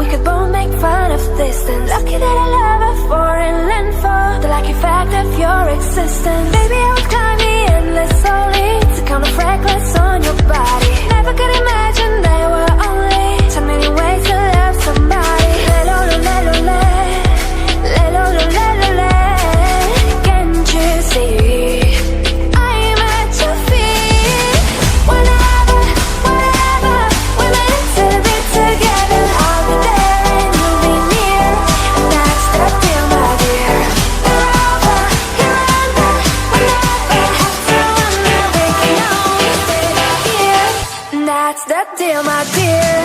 could both make fun of distance. Lucky that I love a foreign land for the lucky fact of your existence. Baby, I would climb the endless solid to count the freckles on your body. Never could imagine there were only so many ways to love somebody. Le-lo-lo-le-lo-le, le-lo-lo-le-lo-le. Can't you see? I'm at your feet. Whenever, wherever we're meant to be together, I'll be there and you'll be near. And that's the deal, my dear. You're over, you're under, whenever have to wonder, we can only stay right here. And that's the deal, my dear.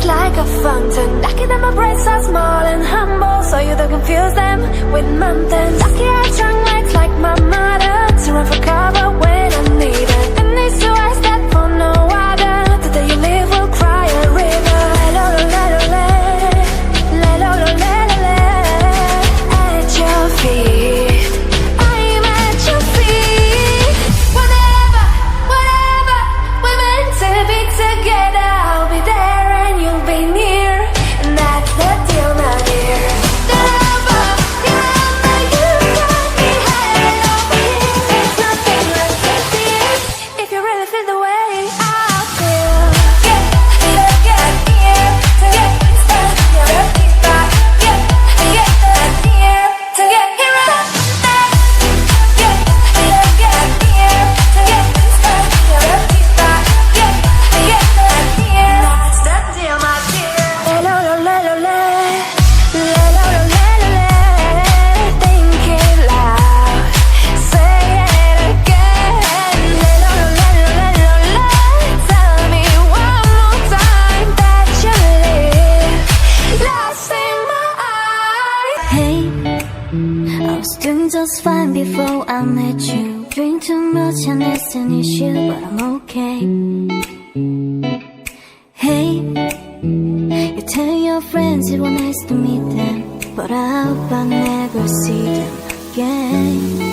Like a fountain. Lucky that my breasts are small and humble, so you don't confuse them with mountains. Lucky I drunk nights like my mother to run for cover when I need it. And these two eyes that for no other, the day you leave will cry a river. Le-lo-lo-le-lo-le, le-lo-lo-le-lo-le. At your feet, I'm at your feet. Whenever, whatever, we're meant to be together, I'll be there. You'll be near, and that's the deal, my dear. The lover, you got me head over heels. There's nothing left to fear if you really feel the way I feel. Get near to get started. Get near to get here up. Get near to get started. Get near. That's the deal, my dear. Le-lo-lo-le-lo-le, le-lo-lo-le-lo-le. Think it loud, say it again. Le-lo-lo-le-lo-le-lo-le. Tell me one more time that you live lost in my eyes. Hey, I was doing just fine before I met you. Drink too much and it's an issue, but I'm okay. Hey, you tell your friends it was nice to meet them, but I hope I never see them again.